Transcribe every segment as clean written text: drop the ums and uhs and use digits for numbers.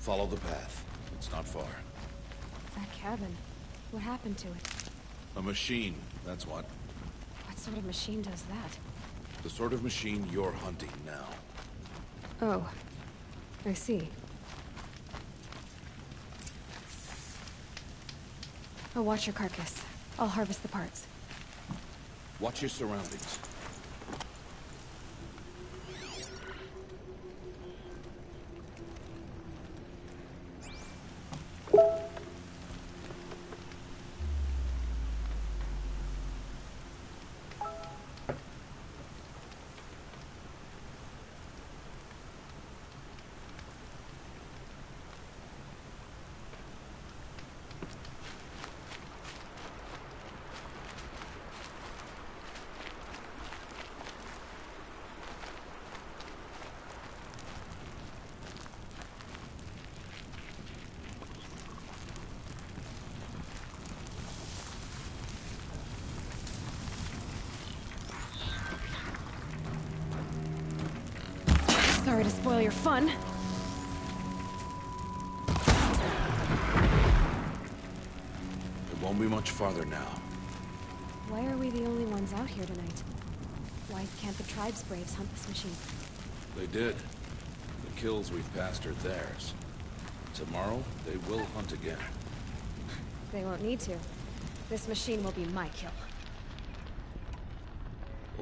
Follow the path. It's not far. That cabin. What happened to it? A machine, that's what. What sort of machine does that? The sort of machine you're hunting now. Oh. I see. I'll watch your carcass. I'll harvest the parts. Watch your surroundings. Sorry to spoil your fun. It won't be much farther now. Why are we the only ones out here tonight? Why can't the tribe's braves hunt this machine? They did. The kills we've passed are theirs. Tomorrow, they will hunt again. They won't need to. This machine will be my kill.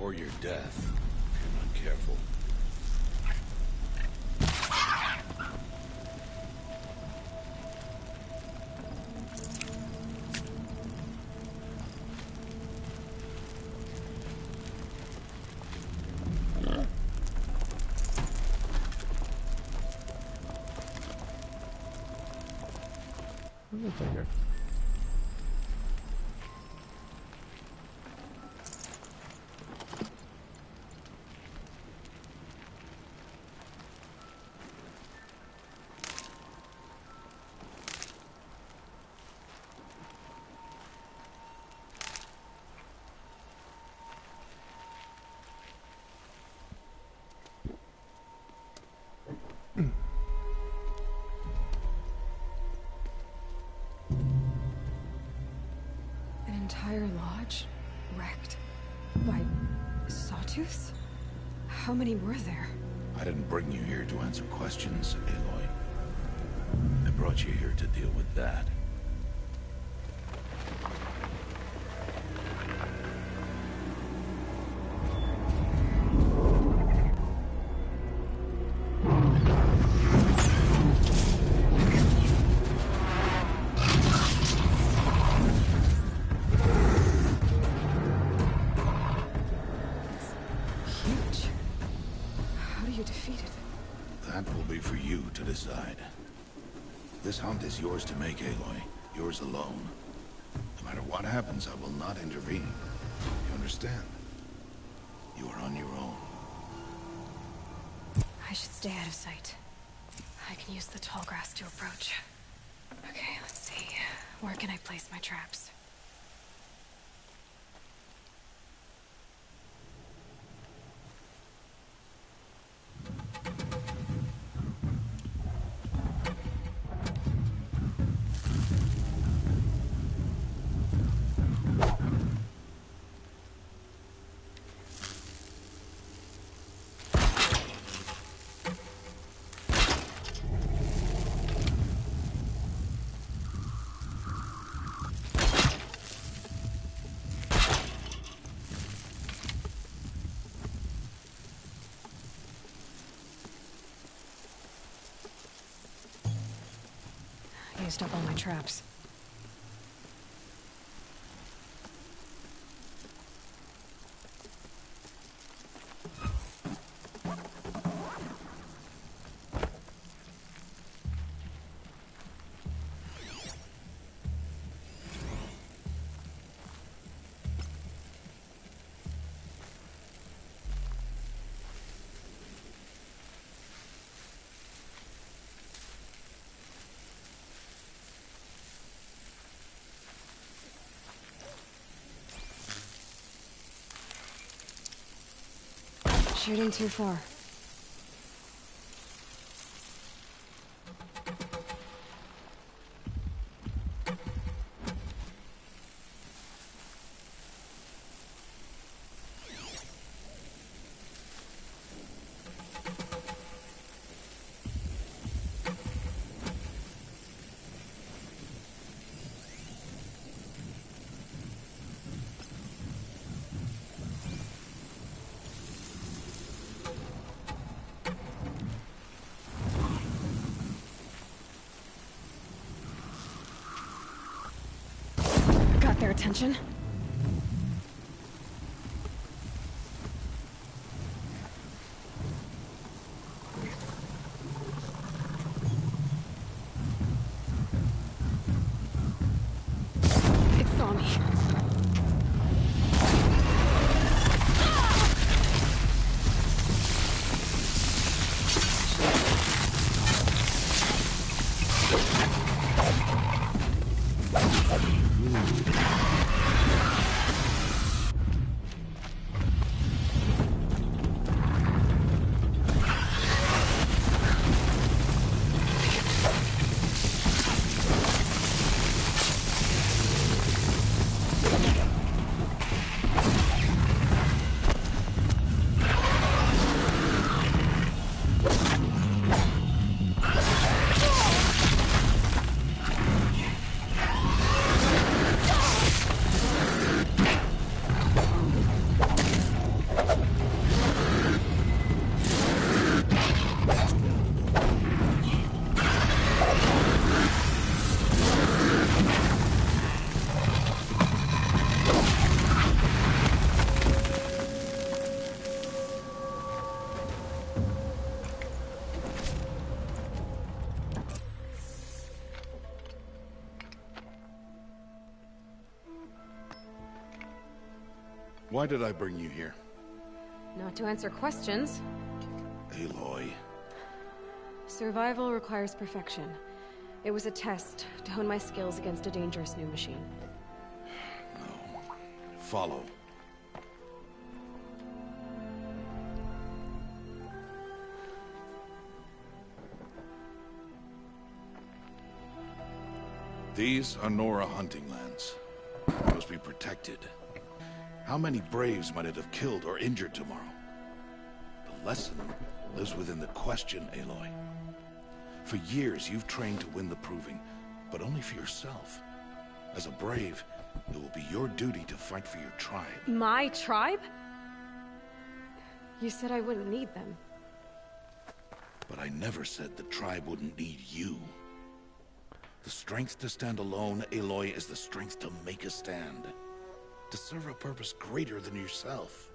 Or your death, if you're not careful. Here. Entire lodge wrecked by sawtooths? How many were there? I didn't bring you here to answer questions, Aloy. I brought you here to deal with that. This hunt is yours to make, Aloy. Yours alone. No matter what happens, I will not intervene. You understand? You are on your own. I should stay out of sight. I can use the tall grass to approach. Okay, let's see. Where can I place my traps? Used up all my traps. Shooting too far. attention? It saw me. Why did I bring you here? Not to answer questions. Aloy. Survival requires perfection. It was a test to hone my skills against a dangerous new machine. No. Follow. These are Nora hunting lands. They must be protected. How many Braves might it have killed or injured tomorrow? The lesson lives within the question, Aloy. For years, you've trained to win the Proving, but only for yourself. As a Brave, it will be your duty to fight for your tribe. My tribe? You said I wouldn't need them. But I never said the tribe wouldn't need you. The strength to stand alone, Aloy, is the strength to make a stand. To serve a purpose greater than yourself.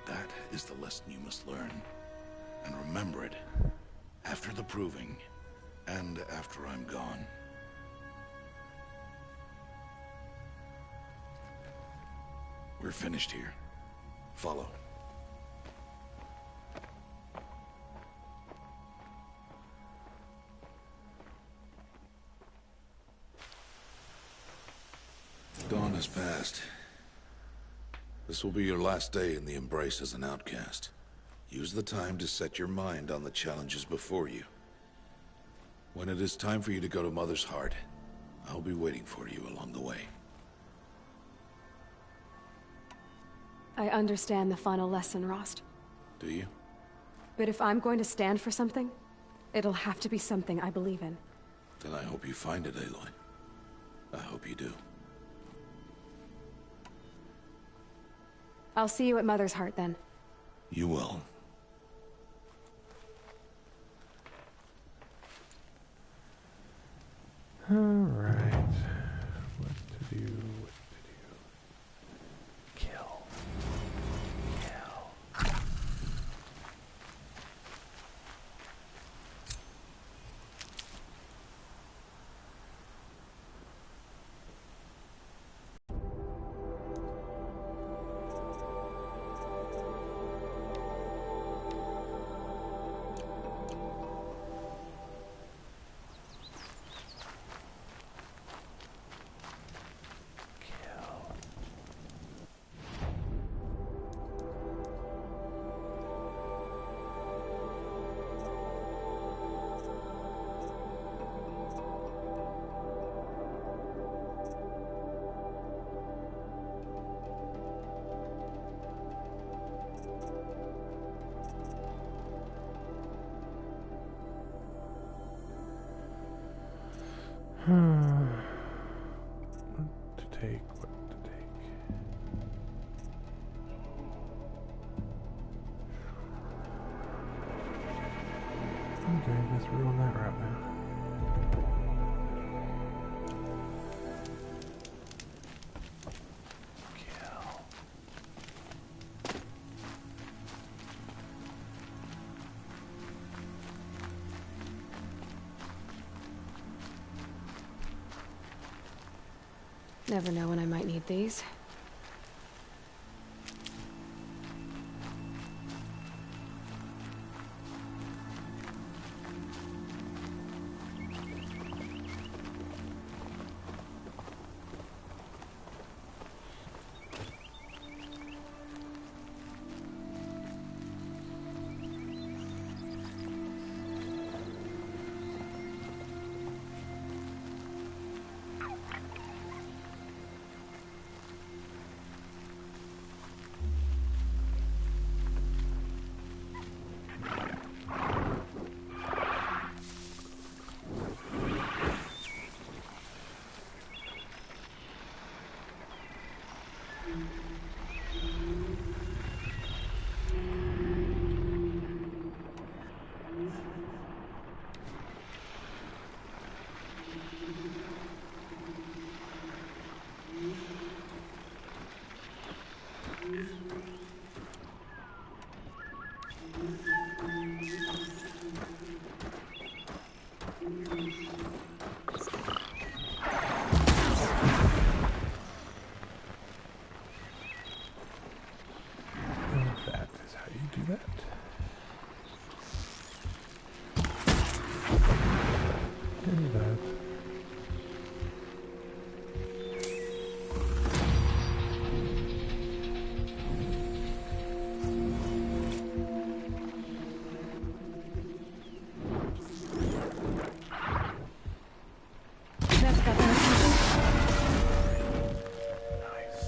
That is the lesson you must learn. And remember it, after the Proving, and after I'm gone. We're finished here. Follow. Dawn has passed. This will be your last day in the Embrace as an outcast. Use the time to set your mind on the challenges before you. When it is time for you to go to Mother's Heart, I'll be waiting for you along the way. I understand the final lesson, Rost. Do you? But if I'm going to stand for something, it'll have to be something I believe in. Then I hope you find it, Aloy. I hope you do. I'll see you at Mother's Heart, then. You will. All right. What to do? Kill. Kill. What to take, what to take. Okay, I guess we're on that route now. Never know when I might need these. That is how you do that. And that. That's got their attention. Nice.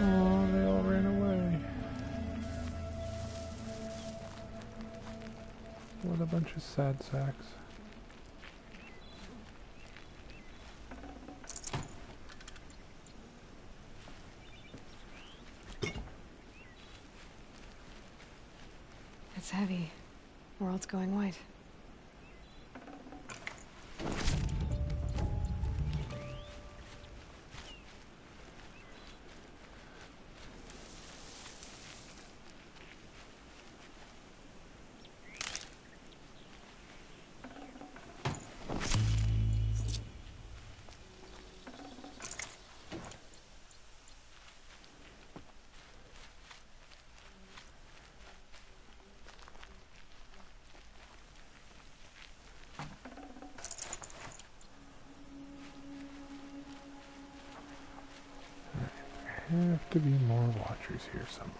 Oh, they all ran away. What a bunch of sad sacks. It's heavy. World's going white. There have to be more watchers here somewhere.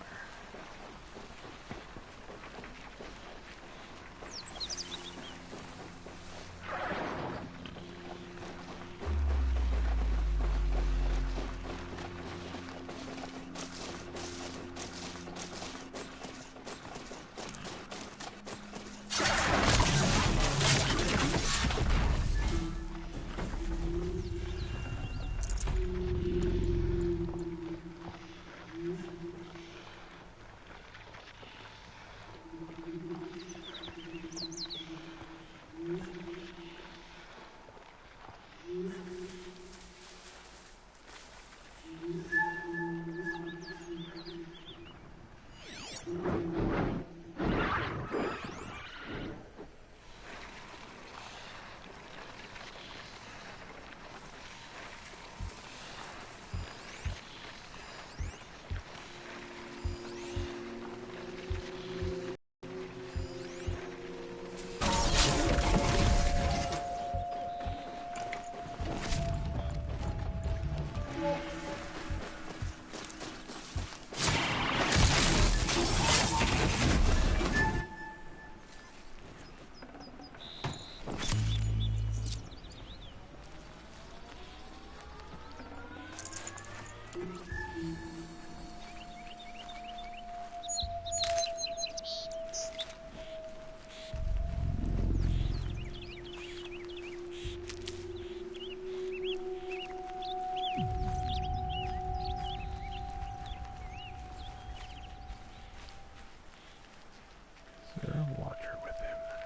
Is there a watcher with him?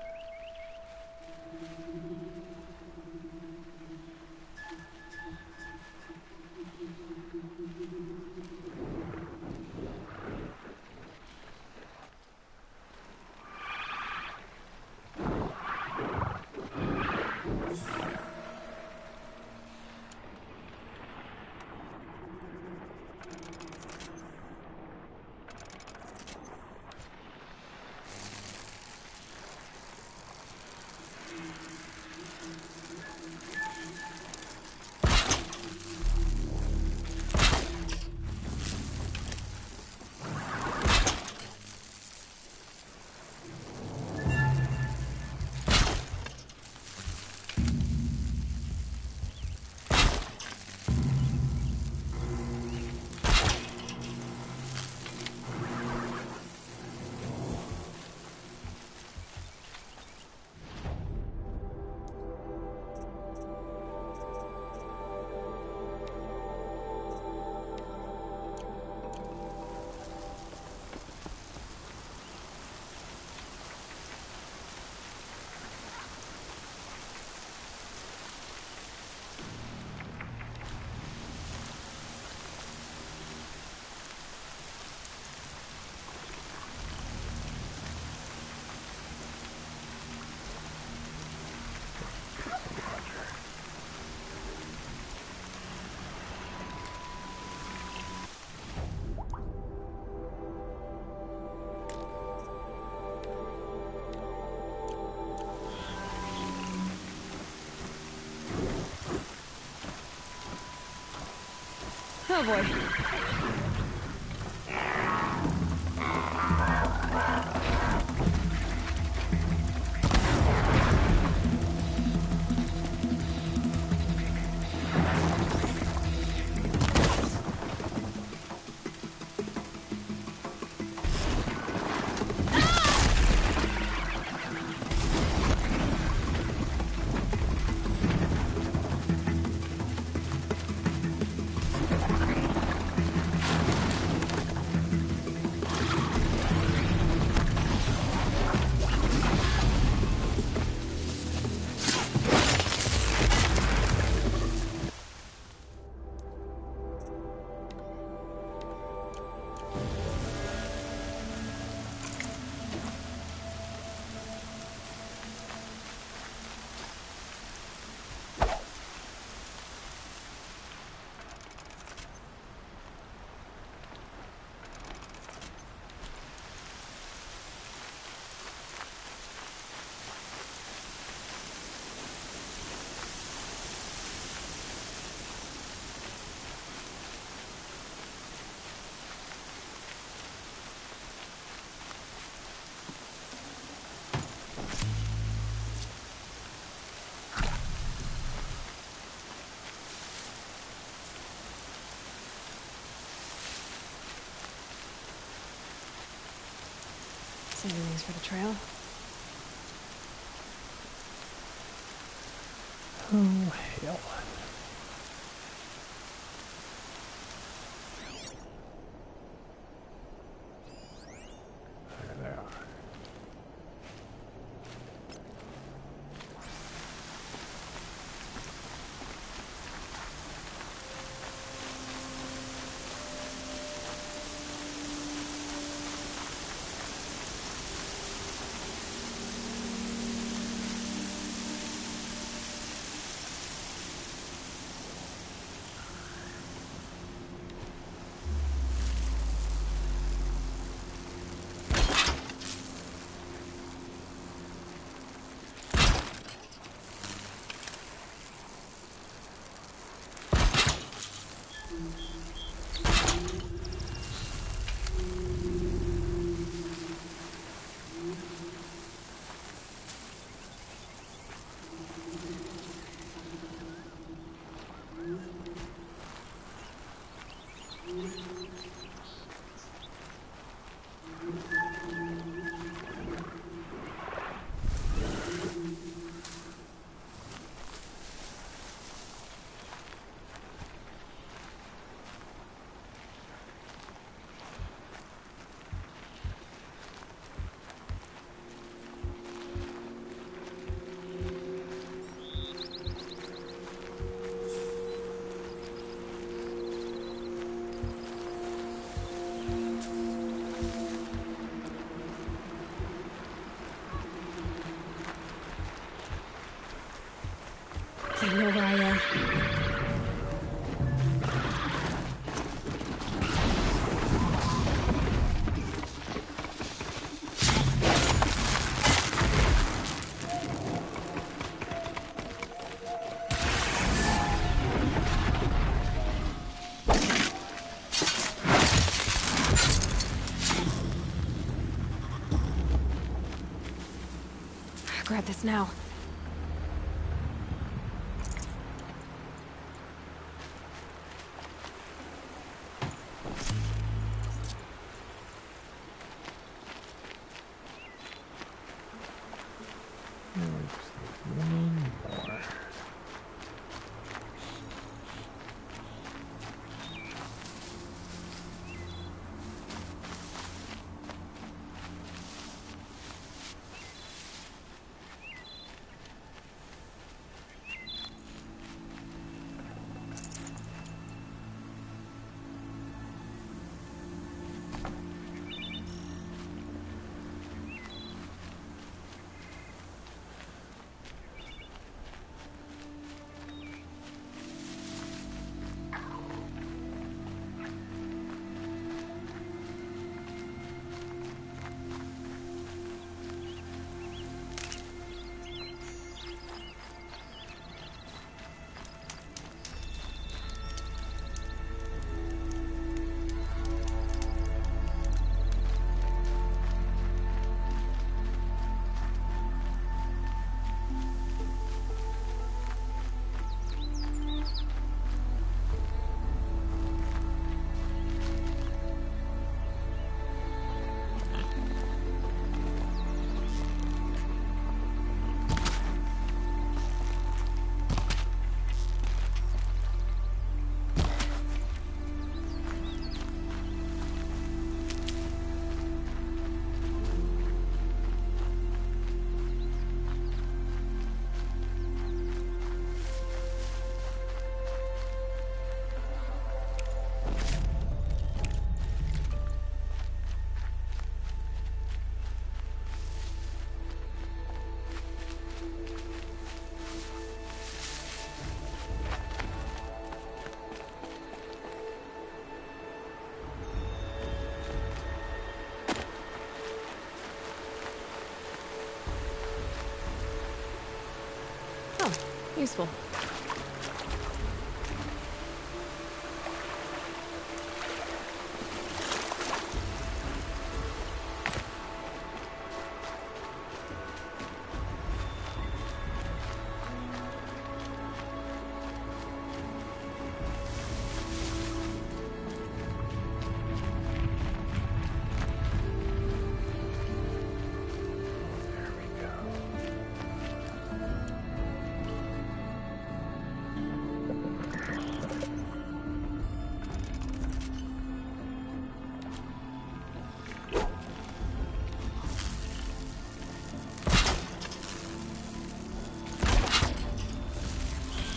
Oh boy. Saving these for the trail. Oh, hell. There they are. They know where I am. Grab this now. One more. Useful. There we go.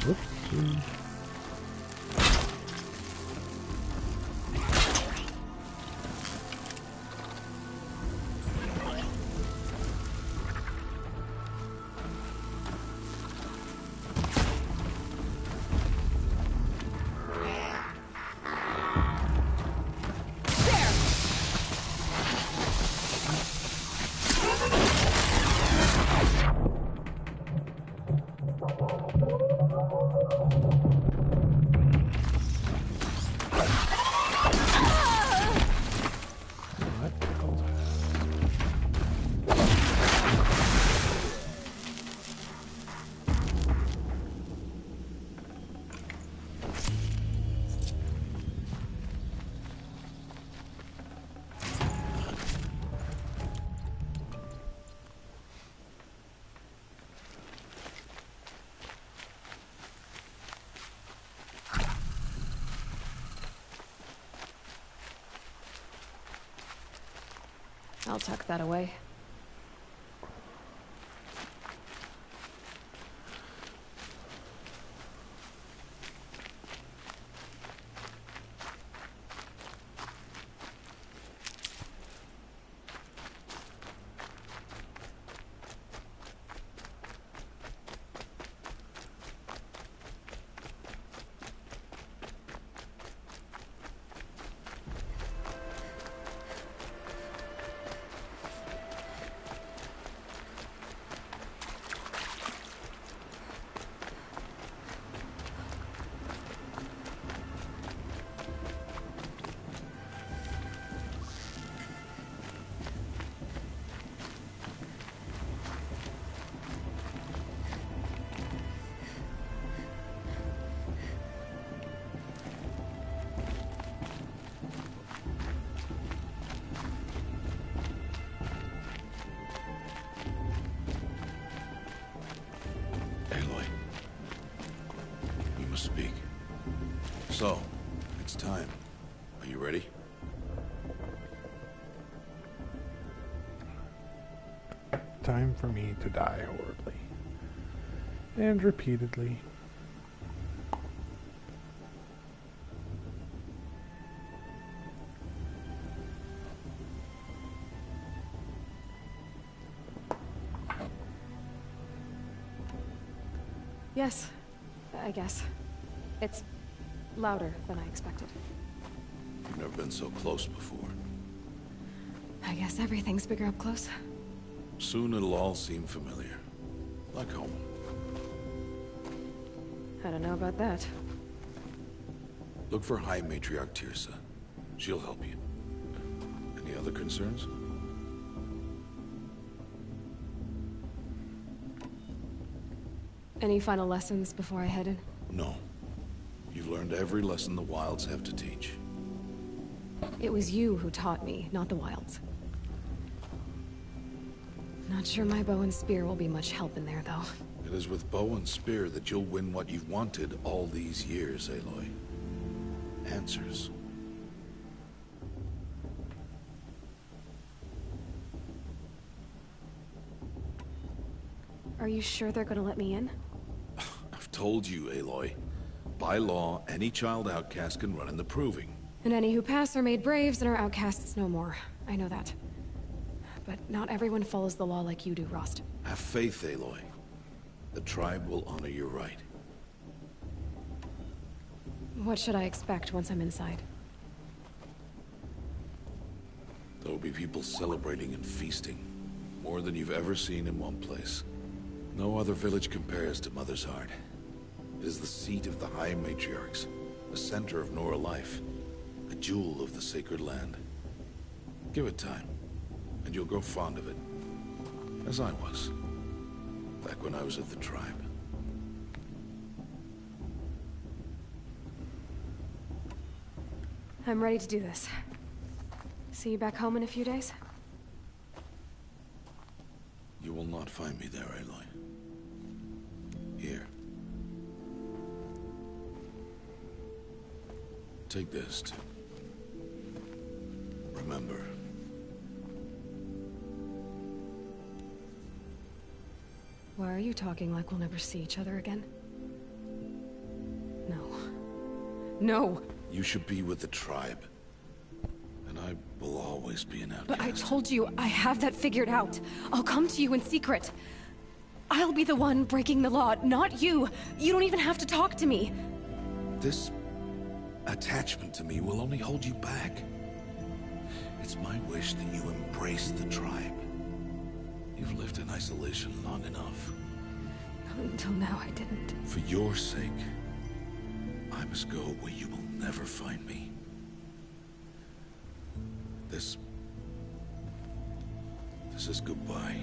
Whoopsie. What tickled? I'll tuck that away. Aloy. We must speak. So, it's time. Are you ready? Time for me to die horribly. And repeatedly. Yes, I guess. It's louder than I expected. You've never been so close before. I guess everything's bigger up close. Soon it'll all seem familiar. Like home. I don't know about that. Look for High Matriarch Tirsa. She'll help you. Any other concerns? Any final lessons before I head in? No. You've learned every lesson the Wilds have to teach. It was you who taught me, not the Wilds. Not sure my bow and spear will be much help in there, though. It is with bow and spear that you'll win what you've wanted all these years, Aloy. Answers. Are you sure they're gonna let me in? I've told you, Aloy. By law, any child outcast can run in the Proving. And any who pass are made braves and are outcasts no more. I know that. But not everyone follows the law like you do, Rost. Have faith, Aloy. The tribe will honor your right. What should I expect once I'm inside? There will be people celebrating and feasting. More than you've ever seen in one place. No other village compares to Mother's Heart. It is the seat of the High Matriarchs, the center of Nora life, a jewel of the sacred land. Give it time, and you'll grow fond of it. As I was, back when I was at the tribe. I'm ready to do this. See you back home in a few days? You will not find me there, Aloy. Here. Take this to remember. Why are you talking like we'll never see each other again? No. No! You should be with the tribe. And I will always be an outcast. But I told you, I have that figured out. I'll come to you in secret. I'll be the one breaking the law, not you. You don't even have to talk to me. This attachment to me will only hold you back. It's my wish that you embrace the tribe. You've lived in isolation long enough. Until now, I didn't. For your sake, I must go where you will never find me. This is goodbye.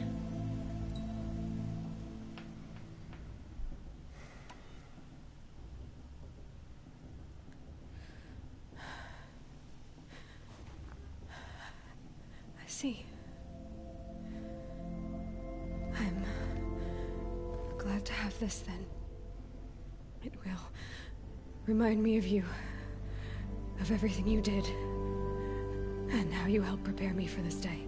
I see. I'm glad to have this then. It will remind me of you, of everything you did, and how you helped prepare me for this day.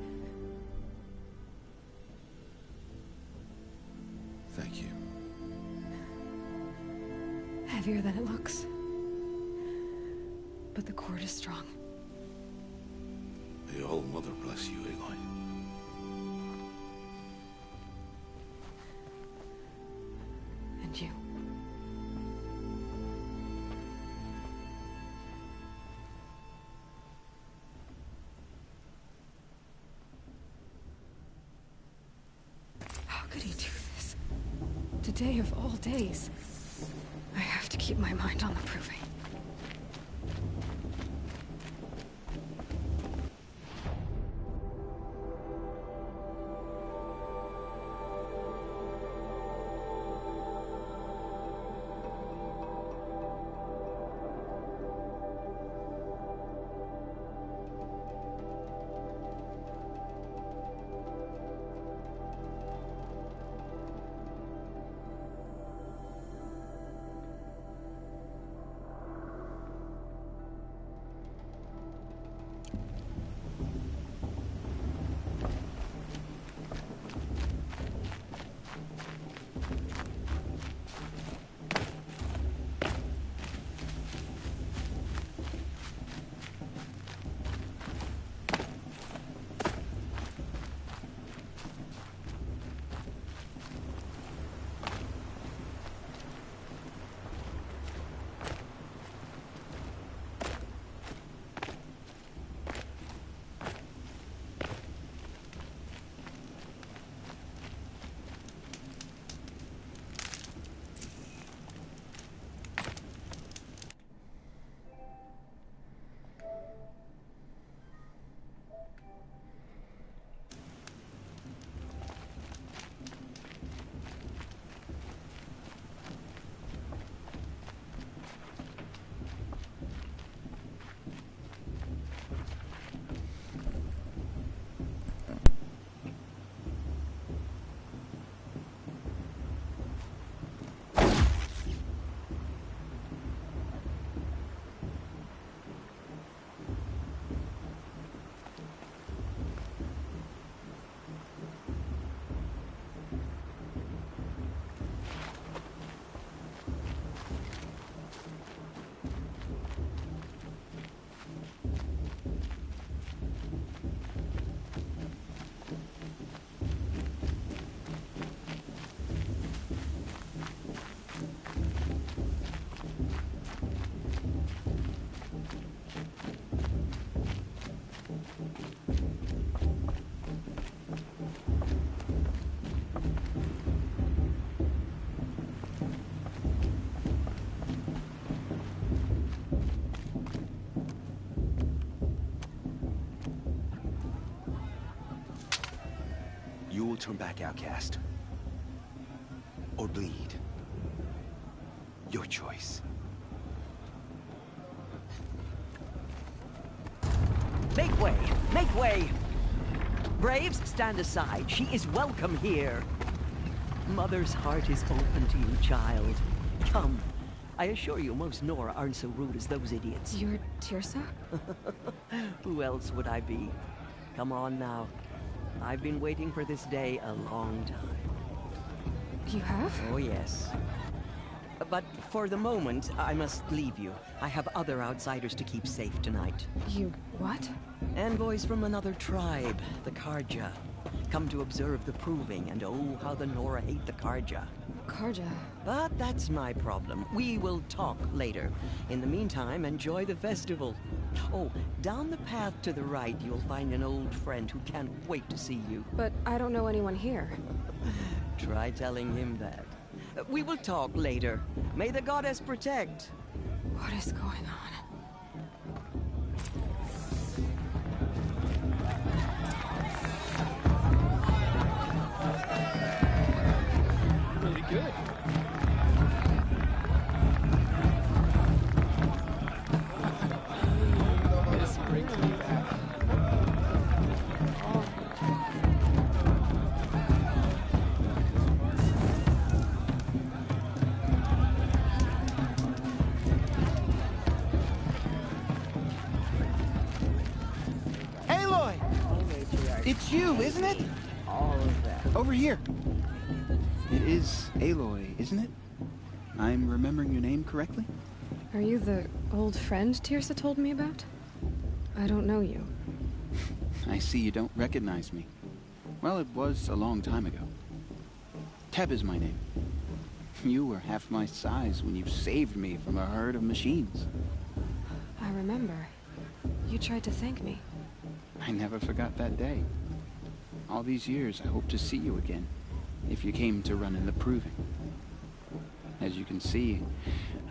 Thank you. Heavier than it looks. But the cord is strong. May All Mother bless you, Aloy. And you. How could he do this? Today of all days. I have to keep my mind on the proving. You will turn back outcast. Or bleed. Your choice. Make way! Make way! Braves, stand aside. She is welcome here. Mother's heart is open to you, child. Come. I assure you, most Nora aren't so rude as those idiots. You're Tirsa? Who else would I be? Come on now. I've been waiting for this day a long time. You have? Oh, yes. But for the moment, I must leave you. I have other outsiders to keep safe tonight. You what? Envoys from another tribe, the Karja. Come to observe the proving, and oh, how the Nora hate the Karja. Karja. But that's my problem. We will talk later. In the meantime, enjoy the festival. Oh, down the path to the right, you'll find an old friend who can't wait to see you. But I don't know anyone here. Try telling him that. We will talk later. May the goddess protect. What is going on? Really good. This brings me back. Aloy! It's you, isn't it? All of that. Over here. It is Aloy, isn't it? I'm remembering your name correctly? Are you the old friend Tirsa told me about? I don't know you. I see you don't recognize me. Well, it was a long time ago. Teb is my name. You were half my size when you saved me from a herd of machines. I remember. You tried to thank me. I never forgot that day. All these years, I hope to see you again, if you came to run in the proving. As you can see,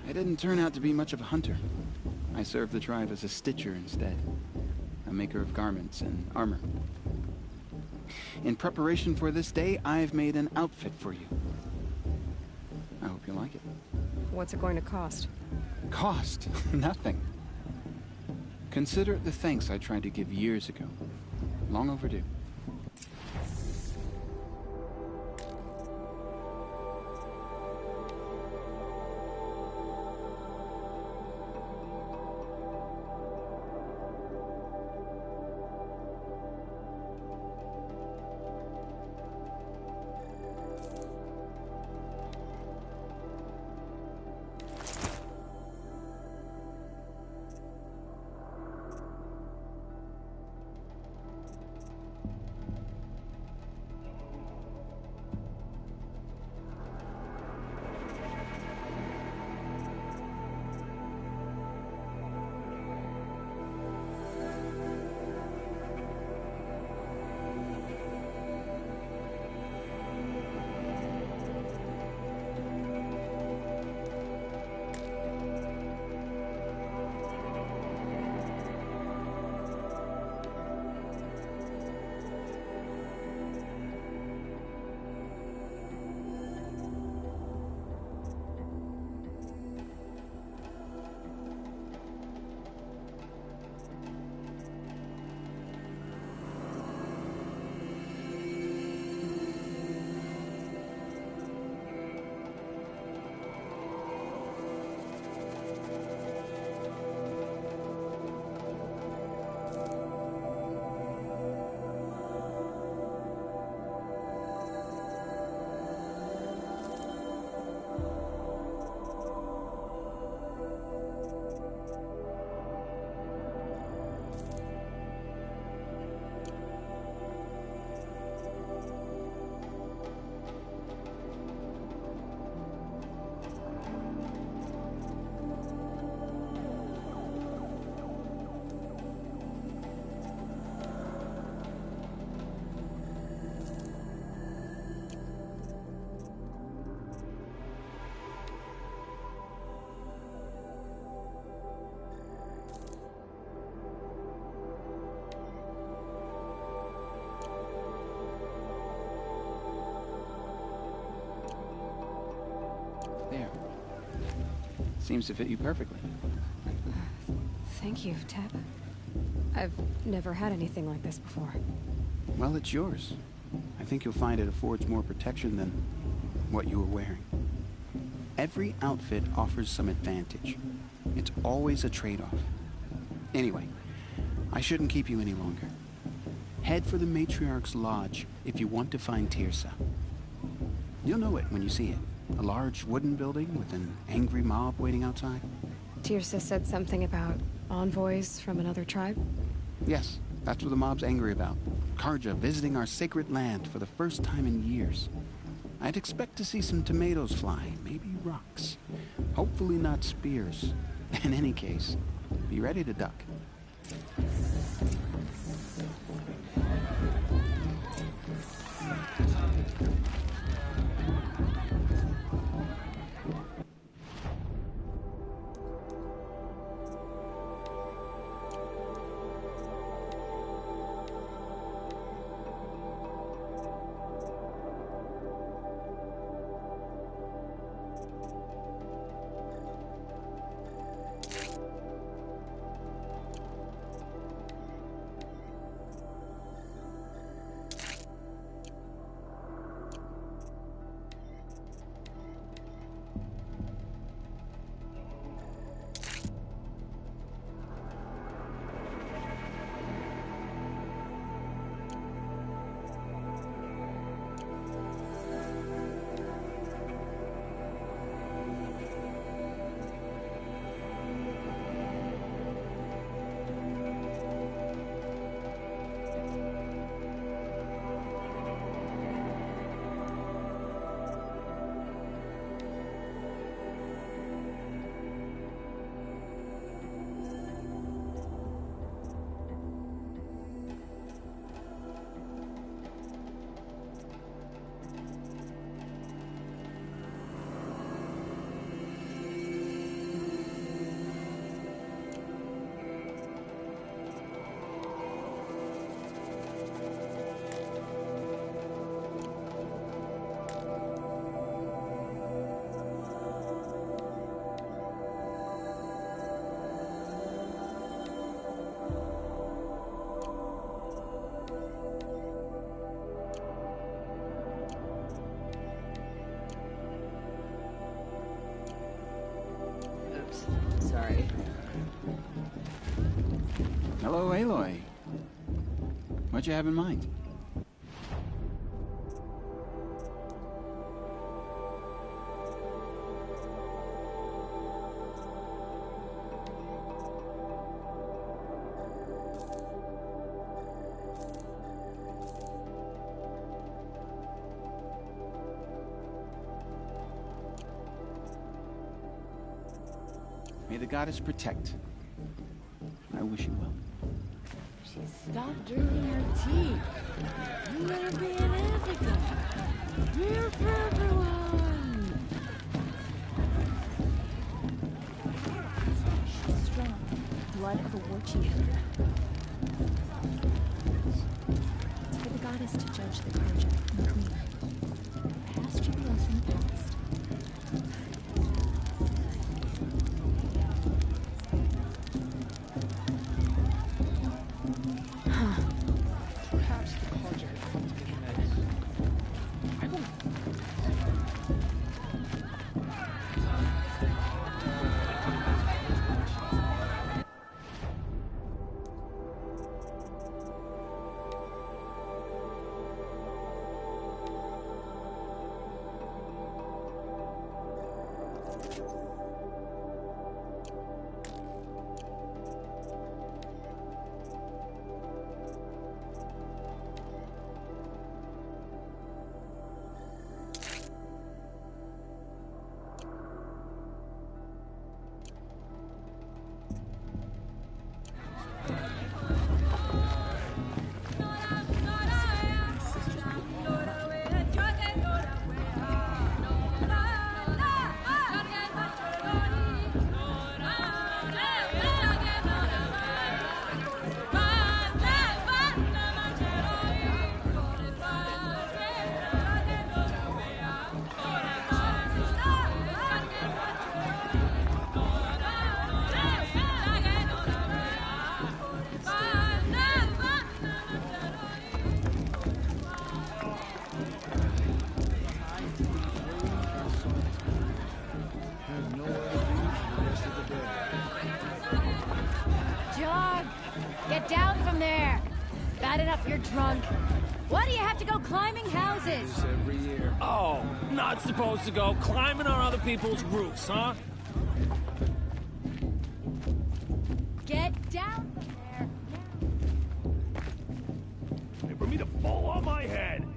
I didn't turn out to be much of a hunter. I served the tribe as a stitcher instead, a maker of garments and armor. In preparation for this day, I've made an outfit for you. I hope you like it. What's it going to cost? Cost? Nothing. Consider it the thanks I tried to give years ago. Long overdue. Seems to fit you perfectly. Thank you, Teb. I've never had anything like this before. Well, it's yours. I think you'll find it affords more protection than what you were wearing. Every outfit offers some advantage. It's always a trade-off. Anyway, I shouldn't keep you any longer. Head for the Matriarch's Lodge if you want to find Tirsa. You'll know it when you see it. A large wooden building with an angry mob waiting outside. Tirsa said something about envoys from another tribe? Yes, that's what the mob's angry about. Karja visiting our sacred land for the first time in years. I'd expect to see some tomatoes fly, maybe rocks. Hopefully not spears. In any case, be ready to duck. Sorry. Hello, Aloy. What you have in mind? May the goddess protect. I wish you well. She stopped drinking her tea. I'm gonna be in Africa. Here for everyone. She's strong. Blood of a war chief. It's for the goddess to judge the Karja and the queen. Past should be left in the past. Perhaps the Karja had come to get meds. I don't... him! Get down from there! Bad enough you're drunk. Why do you have to go climbing houses? Every year. Oh, not supposed to go climbing on other people's roofs, huh? Get down from there! And for me to fall on my head!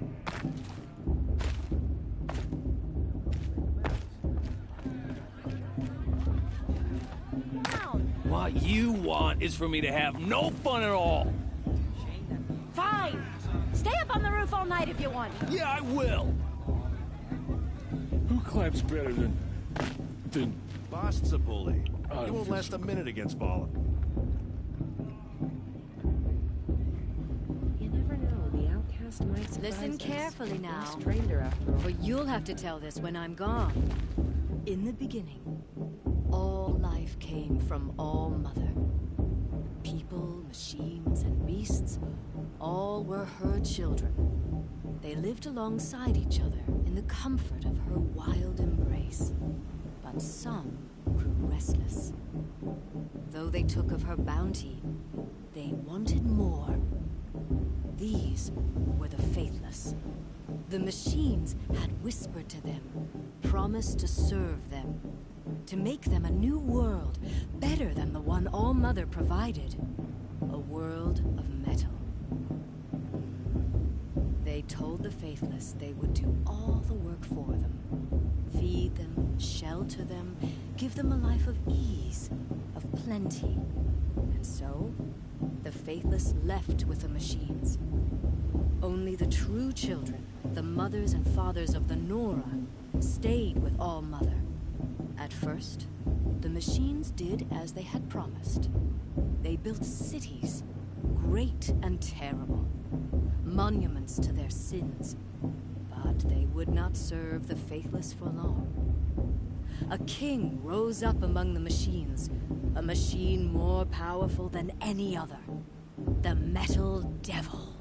Down! What you want is for me to have no fun at all. Fine! Stay up on the roof all night if you want. Yeah, I will. Who climbs better than... Bost's a bully. He won't last a minute against Fallen. You never know. The outcast might surprise Listen us. carefully now. A stranger, after all. For you'll have to tell this when I'm gone. In the beginning, all life came from All Mother. People, machines, and beasts, all were her children. They lived alongside each other in the comfort of her wild embrace. But some grew restless. Though they took of her bounty, they wanted more. These were the faithless. The machines had whispered to them, promised to serve them, to make them a new world, better than the one All Mother provided. A world of metal. They told the faithless they would do all the work for them. Feed them, shelter them, give them a life of ease, of plenty. And so, the faithless left with the machines. Only the true children, the mothers and fathers of the Nora, stayed with All Mother. At first, the machines did as they had promised. They built cities, great and terrible, monuments to their sins. But they would not serve the faithless for long. A king rose up among the machines, a machine more powerful than any other, the Metal Devil.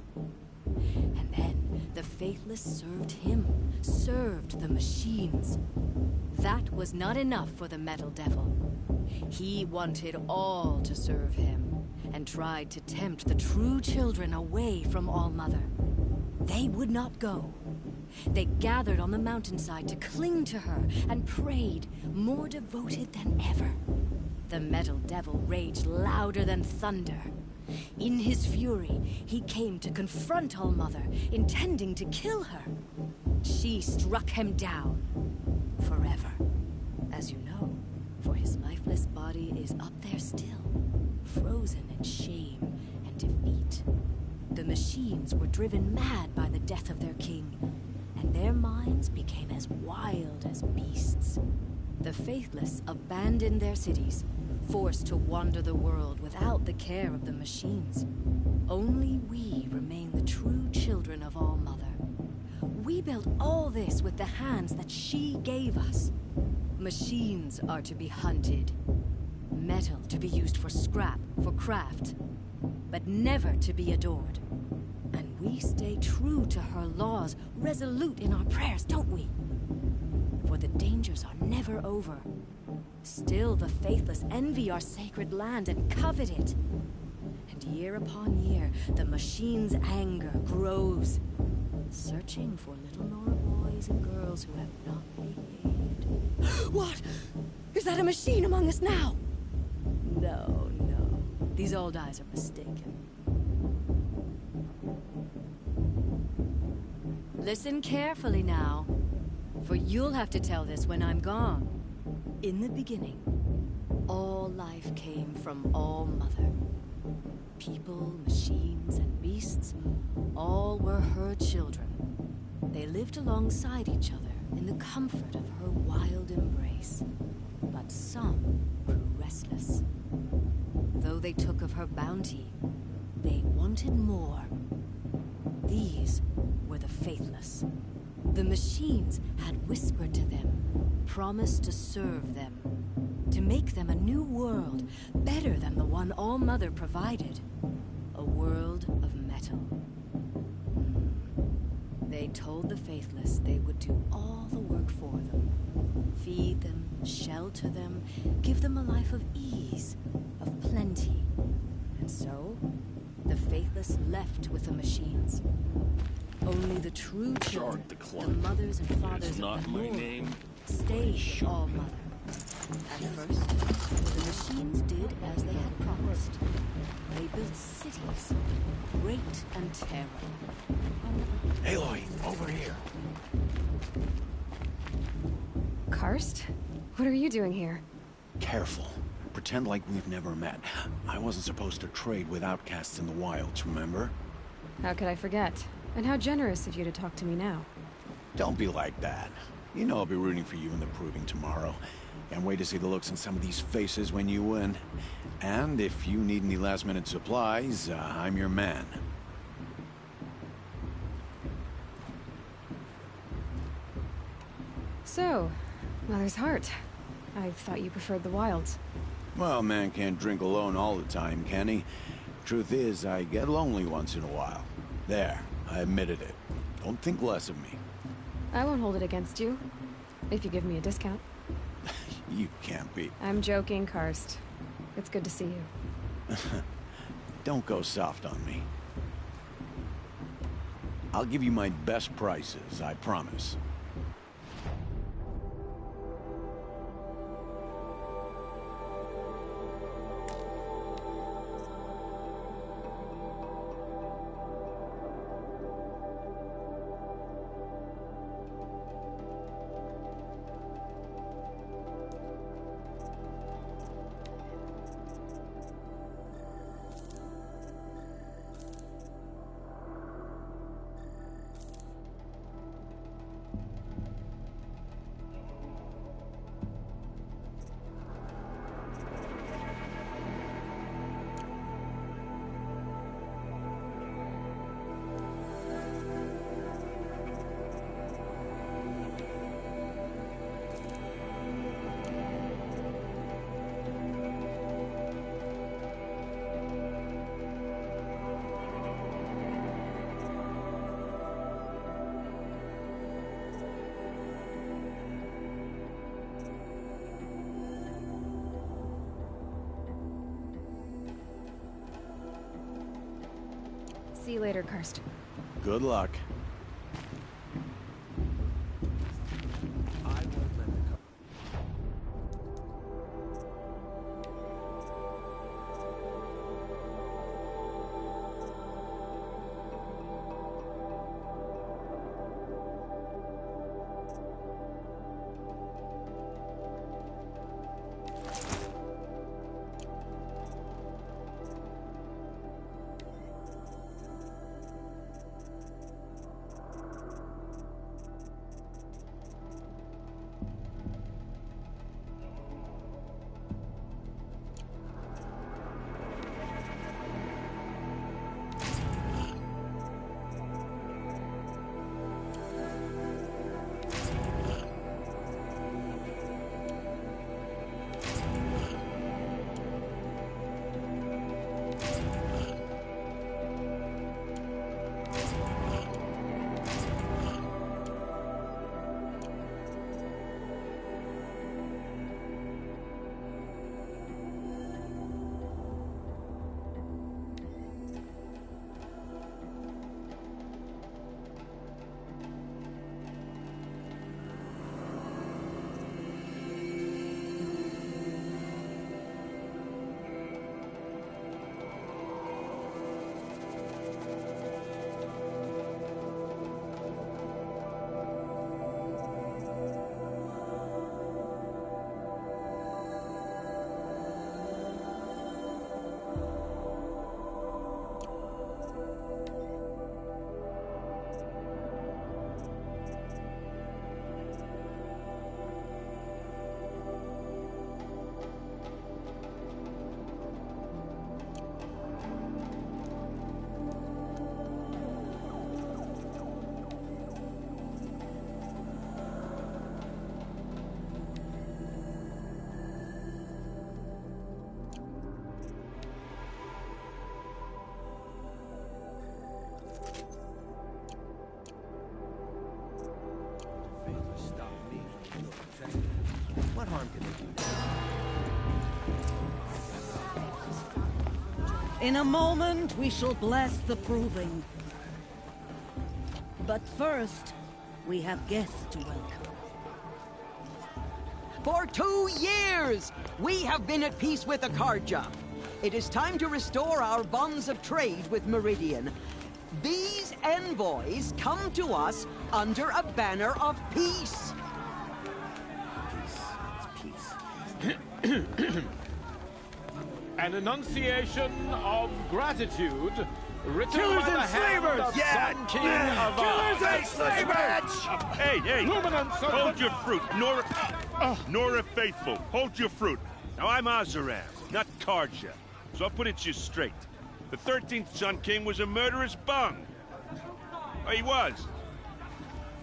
And then the faithless served him, served the machines. That was not enough for the Metal Devil. He wanted all to serve him, and tried to tempt the true children away from All Mother. They would not go. They gathered on the mountainside to cling to her and prayed, more devoted than ever. The Metal Devil raged louder than thunder. In his fury, he came to confront All Mother, intending to kill her. She struck him down. Forever. As you know, for his lifeless body is up there still, frozen in shame and defeat. The machines were driven mad by the death of their king, and their minds became as wild as beasts. The faithless abandoned their cities, forced to wander the world without the care of the machines. Only we remain the true children of All Mother. We built all this with the hands that she gave us. Machines are to be hunted. Metal to be used for scrap, for craft. But never to be adored. And we stay true to her laws, resolute in our prayers, don't we? For the dangers are never over. Still the faithless envy our sacred land and covet it. And year upon year, the machine's anger grows, searching for little Nora boys and girls who have not behaved. What? Is that a machine among us now? No, no. These old eyes are mistaken. Listen carefully now, for you'll have to tell this when I'm gone. In the beginning, all life came from All Mother. People, machines, and beasts, all were her children. They lived alongside each other in the comfort of her wild embrace. But some grew restless. Though they took of her bounty, they wanted more. These were the faithless. The machines had whispered to them, promised to serve them, to make them a new world, better than the one All Mother provided. A world of metal. They told the faithless they would do all the work for them. Feed them, shelter them, give them a life of ease, of plenty. And so, the faithless left with the machines. Only the true children, the mothers and fathers of the Lord, stayed all mother. And first, the machines did as they had promised. They built cities, great and terrible. Aloy, over here. Karst? What are you doing here? Careful. Pretend like we've never met. I wasn't supposed to trade with outcasts in the wilds, remember? How could I forget? And how generous of you to talk to me now. Don't be like that. You know I'll be rooting for you in the proving tomorrow. Can't wait to see the looks on some of these faces when you win. And if you need any last-minute supplies, I'm your man. So, Mother's Heart. I thought you preferred the wilds. Well, man can't drink alone all the time, can he? Truth is, I get lonely once in a while. There, I admitted it. Don't think less of me. I won't hold it against you. If you give me a discount. You can't be. I'm joking, Karst. It's good to see you. Don't go soft on me. I'll give you my best prices, I promise. See you later, Karst. Good luck. In a moment, we shall bless the proving. But first, we have guests to welcome. For 2 years, we have been at peace with Akarja. It is time to restore our bonds of trade with Meridian. These envoys come to us under a banner of peace. An enunciation of gratitude written Killers by the and hand slavers! of Yeah! Sun King of Killers Ar. and slavers! Hey! Luminance of Hold the- your fruit, Nora Faithful. Hold your fruit. Now I'm Azaram, not Karja, so I'll put it to you straight. The 13th Sun King was a murderous bung. Oh, he was.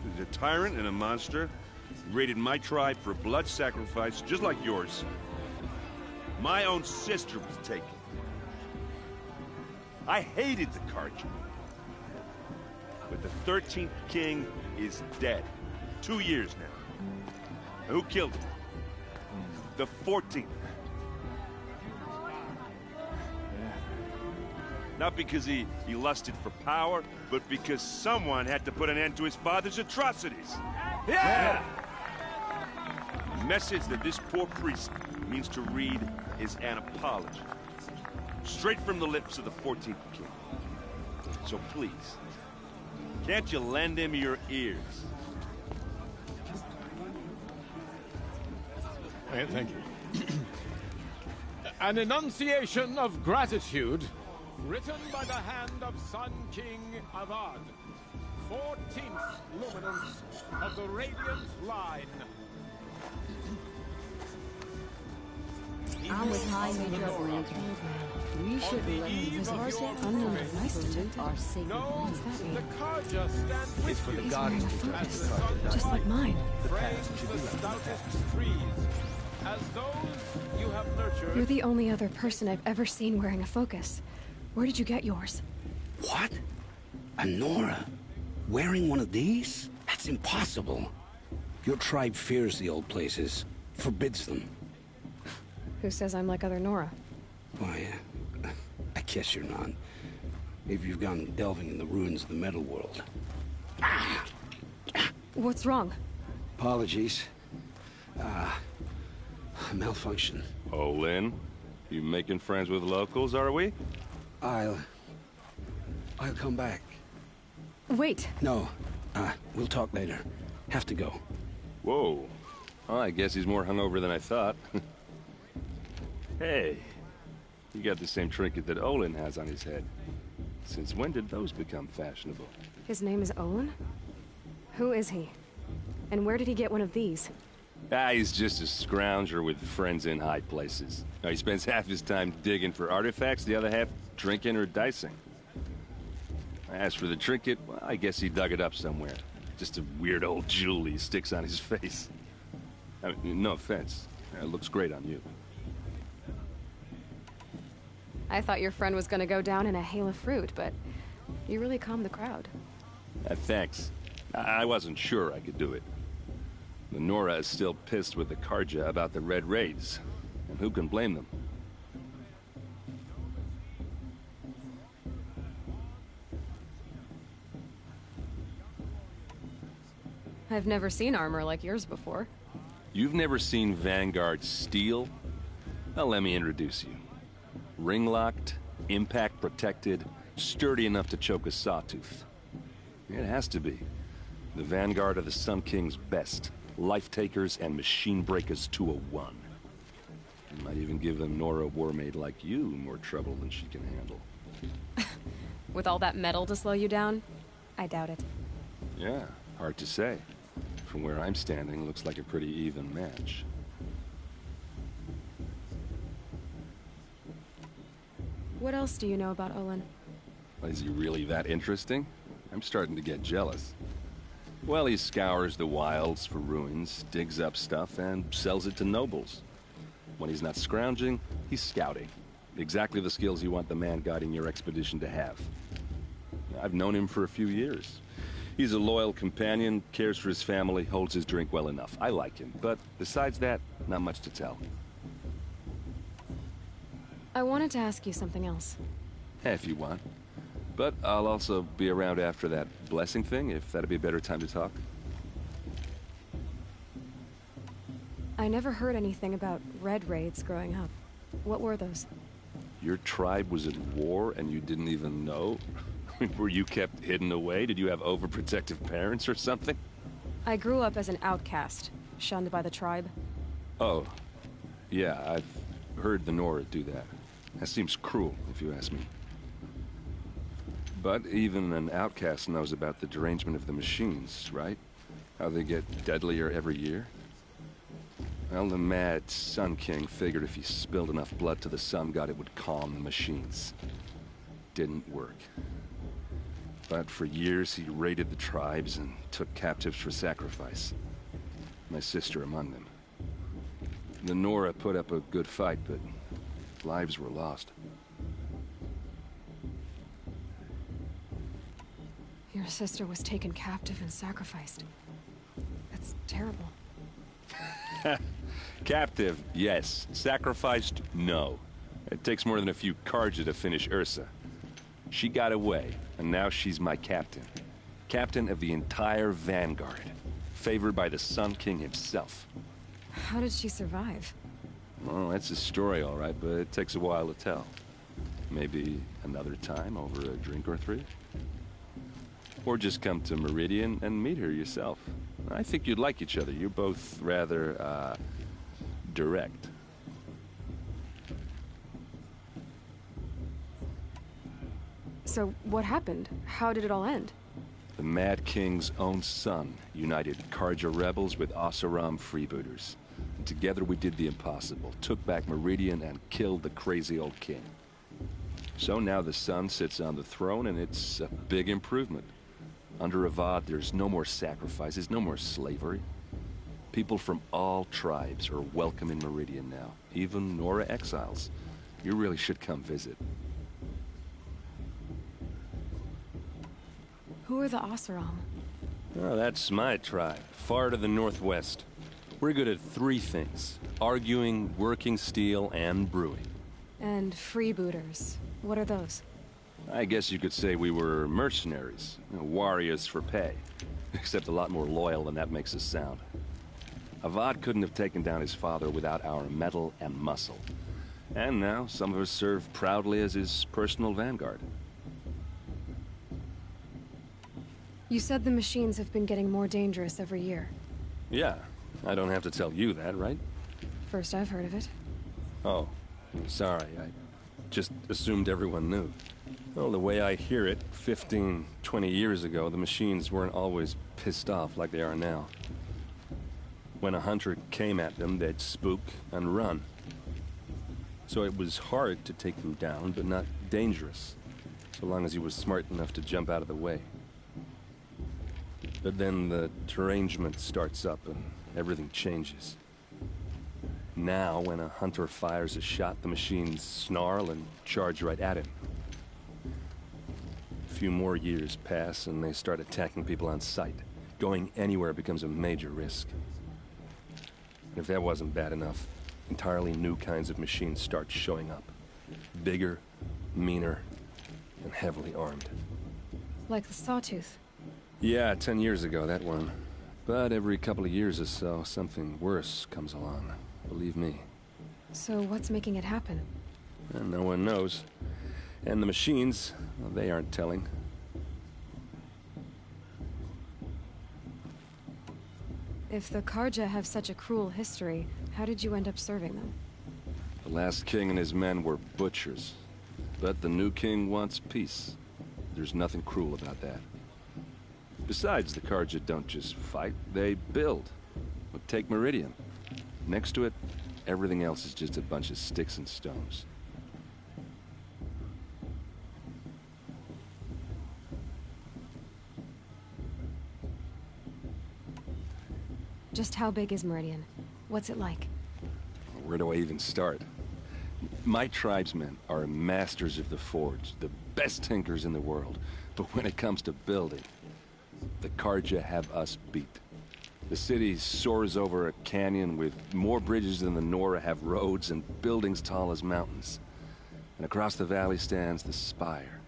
He was a tyrant and a monster. He raided my tribe for a blood sacrifice, just like yours. My own sister was taken. I hated the Karja. But the 13th king is dead. 2 years now. And who killed him? The 14th. Not because he lusted for power, but because someone had to put an end to his father's atrocities. Yeah! The message that this poor priest means to read is an apology. Straight from the lips of the 14th king. So please, can't you lend him your ears? Thank you. An enunciation of gratitude written by the hand of Sun King Avad, 14th luminance of the Radiant Line. I'm with High Major Blanca. We shouldn't let him visit us yet. Unknown nice to pollute our sacred lands. The Karja stand with you. He's wearing a focus, just like mine. Frames the stoutest trees, as those you have nurtured. You're the only other person I've ever seen wearing a focus. Where did you get yours? What? A Nora? Wearing one of these? That's impossible. Your tribe fears the old places, forbids them. Who says I'm like other Nora? Why, I guess you're not. If you've gone delving in the ruins of the metal world. What's wrong? Apologies. Malfunction. Oh, Lynn, you making friends with locals, are we? I'll come back. Wait. No, we'll talk later. Have to go. Whoa. Well, I guess he's more hungover than I thought. Hey, you got the same trinket that Olin has on his head. Since when did those become fashionable? His name is Olin? Who is he? And where did he get one of these? He's just a scrounger with friends in high places. Now, he spends half his time digging for artifacts, the other half drinking or dicing. As for the trinket, well, I guess he dug it up somewhere. Just a weird old jewel he sticks on his face. I mean, no offense. It looks great on you. I thought your friend was gonna go down in a hail of fruit, but you really calmed the crowd. Thanks. I wasn't sure I could do it. The Nora is still pissed with the Karja about the Red Raids, and who can blame them? I've never seen armor like yours before. You've never seen Vanguard steel? Well, let me introduce you. Ring-locked, impact-protected, sturdy enough to choke a sawtooth. It has to be. The Vanguard of the Sun King's best. Life-takers and machine-breakers to a one. You might even give a Nora warmaid like you more trouble than she can handle. With all that metal to slow you down? I doubt it. Yeah, hard to say. From where I'm standing, looks like a pretty even match. What else do you know about Olin? Is he really that interesting? I'm starting to get jealous. Well, he scours the wilds for ruins, digs up stuff, and sells it to nobles. When he's not scrounging, he's scouting. Exactly the skills you want the man guiding your expedition to have. I've known him for a few years. He's a loyal companion, cares for his family, holds his drink well enough. I like him, but besides that, not much to tell. I wanted to ask you something else. if you want. But I'll also be around after that blessing thing, if that'd be a better time to talk. I never heard anything about red raids growing up. What were those? Your tribe was at war and you didn't even know? Were you kept hidden away? Did you have overprotective parents or something? I grew up as an outcast, shunned by the tribe. Oh, yeah, I've heard the Nora do that. That seems cruel, if you ask me. But even an outcast knows about the derangement of the machines, right? How they get deadlier every year? Well, the mad Sun King figured if he spilled enough blood to the Sun God, it would calm the machines. Didn't work. But for years, he raided the tribes and took captives for sacrifice. My sister among them. The Nora put up a good fight, but lives were lost. Your sister was taken captive and sacrificed. That's terrible. Captive, yes. Sacrificed, no. It takes more than a few Carja to finish Ursa. She got away, and now she's my captain. Captain of the entire Vanguard. Favored by the Sun King himself. How did she survive? Well, that's a story, all right, but it takes a while to tell. Maybe another time over a drink or three? Or just come to Meridian and meet her yourself. I think you'd like each other. You're both rather, direct. So, what happened? How did it all end? The Mad King's own son united Carja rebels with Oseram freebooters. And together we did the impossible, took back Meridian and killed the crazy old king. So now the son sits on the throne and it's a big improvement. Under Avad, there's no more sacrifices, no more slavery. People from all tribes are welcome in Meridian now, even Nora exiles. You really should come visit. Who are the Oseram? Oh, that's my tribe, far to the northwest. We're good at three things: arguing, working steel, and brewing. And freebooters. What are those? I guess you could say we were mercenaries, warriors for pay. Except a lot more loyal than that makes us sound. Avad couldn't have taken down his father without our metal and muscle. And now some of us serve proudly as his personal vanguard. You said the machines have been getting more dangerous every year. Yeah, I don't have to tell you that, right? First I've heard of it. Oh, I'm sorry. I just assumed everyone knew. Well, the way I hear it, 15, 20 years ago, the machines weren't always pissed off like they are now. When a hunter came at them, they'd spook and run. So it was hard to take them down, but not dangerous, so long as he was smart enough to jump out of the way. But then the derangement starts up and everything changes. Now, when a hunter fires a shot, the machines snarl and charge right at him. A few more years pass and they start attacking people on sight. Going anywhere becomes a major risk. And if that wasn't bad enough, entirely new kinds of machines start showing up. Bigger, meaner, and heavily armed. Like the Sawtooth. Yeah, 10 years ago, that one. But every couple of years or so, something worse comes along. Believe me. So what's making it happen? And no one knows. And the machines, well, they aren't telling. If the Carja have such a cruel history, how did you end up serving them? The last king and his men were butchers. But the new king wants peace. There's nothing cruel about that. Besides, the Carja don't just fight, they build. Take Meridian. Next to it, everything else is just a bunch of sticks and stones. Just how big is Meridian? What's it like? Where do I even start? My tribesmen are masters of the forge, the best tinkers in the world. But when it comes to building, the Carja have us beat. The city soars over a canyon with more bridges than the Nora have roads and buildings tall as mountains. And across the valley stands the spire,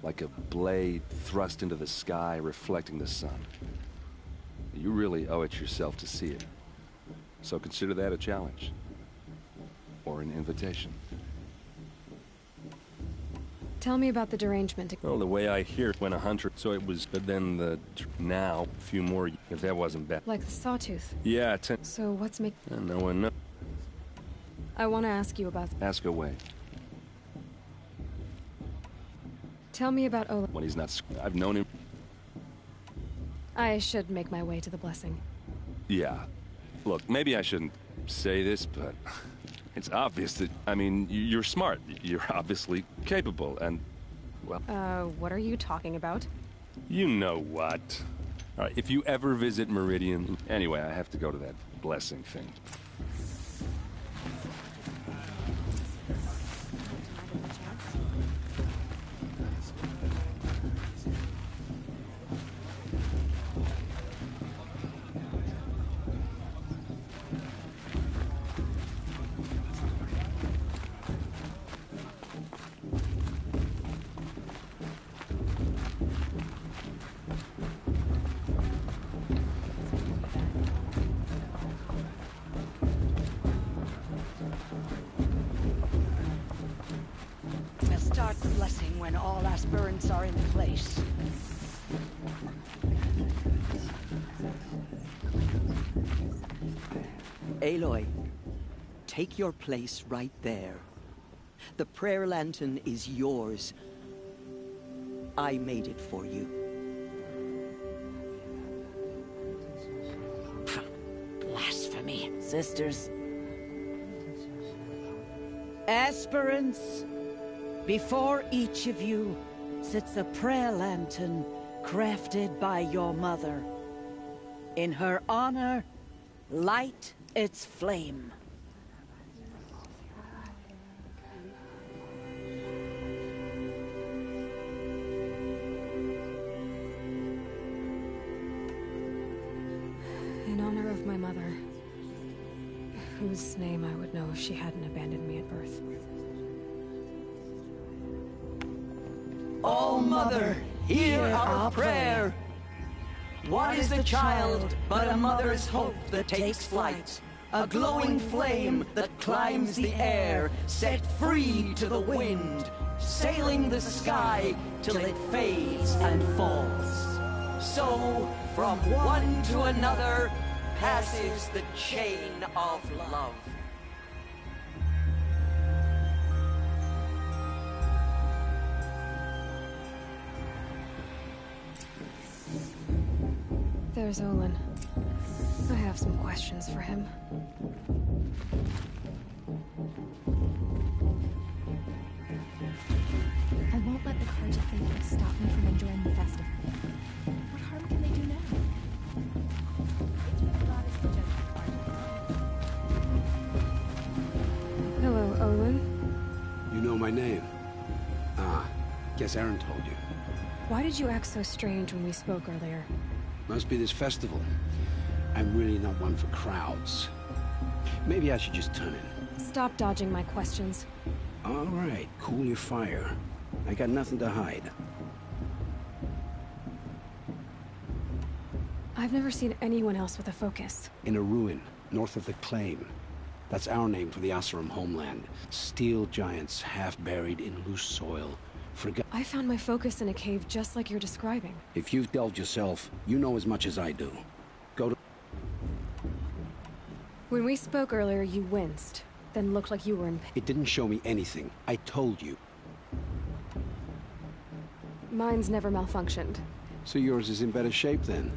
like a blade thrust into the sky, reflecting the sun. You really owe it yourself to see it. So consider that a challenge. Or an invitation. Tell me about the derangement. Well, the way I hear it, when a hunter, so it was, but then now, a few more, if that wasn't bad. Like the sawtooth? Yeah, So what's no one knows. I want to ask you about... Ask away. Tell me about Ola. When he's not... I've known him... I should make my way to the blessing. Yeah. Look, maybe I shouldn't say this, but... It's obvious that, I mean, you're smart. You're obviously capable, and, well... What are you talking about? You know what. All right, if you ever visit Meridian... Anyway, I have to go to that blessing thing. Start the blessing when all aspirants are in place. Aloy, take your place right there. The prayer lantern is yours. I made it for you. Blasphemy. Sisters. Aspirants. Before each of you sits a prayer lantern crafted by your mother. In her honor, light its flame. In honor of my mother, whose name I would know if she hadn't abandoned me at birth. O Mother, hear our prayer. What is the child but a mother's hope that takes flight? A glowing flame that climbs the air, set free to the wind, sailing the sky till it fades and falls. So, from one to another, passes the chain of love. There's Olin. I have some questions for him. I won't let the Carja Faithless stop me from enjoying the festival. What harm can they do now? Hello, Olin. You know my name? Ah, guess Aaron told you. Why did you act so strange when we spoke earlier? Must be this festival. I'm really not one for crowds. Maybe I should just turn in. Stop dodging my questions. All right, cool your fire. I got nothing to hide. I've never seen anyone else with a focus. In a ruin, north of the Claim. That's our name for the Asuram homeland. Steel giants half buried in loose soil. I found my focus in a cave just like you're describing. If you've delved yourself, you know as much as I do. Go to... When we spoke earlier, you winced, then looked like you were in pain. It didn't show me anything. I told you. Mine's never malfunctioned. So yours is in better shape then?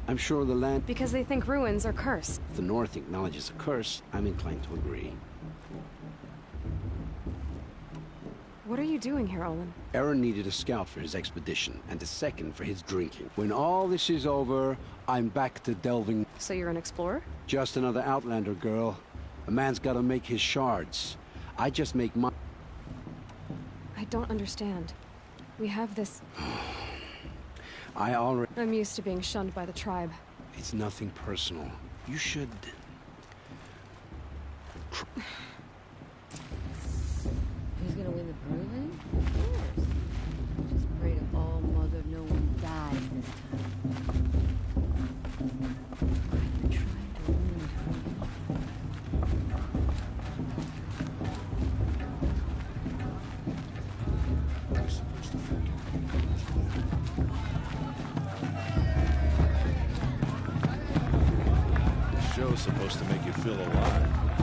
I'm sure the land... Because they think ruins are cursed. If the North acknowledges a curse, I'm inclined to agree. What are you doing here, Olin? Aaron needed a scout for his expedition, and a second for his drinking. When all this is over, I'm back to delving... So you're an explorer? Just another Outlander, girl. A man's gotta make his shards. I just make my... I don't understand. We have this... I already... I'm used to being shunned by the tribe. It's nothing personal. You should... Who's gonna win the pros? was supposed to make you feel alive.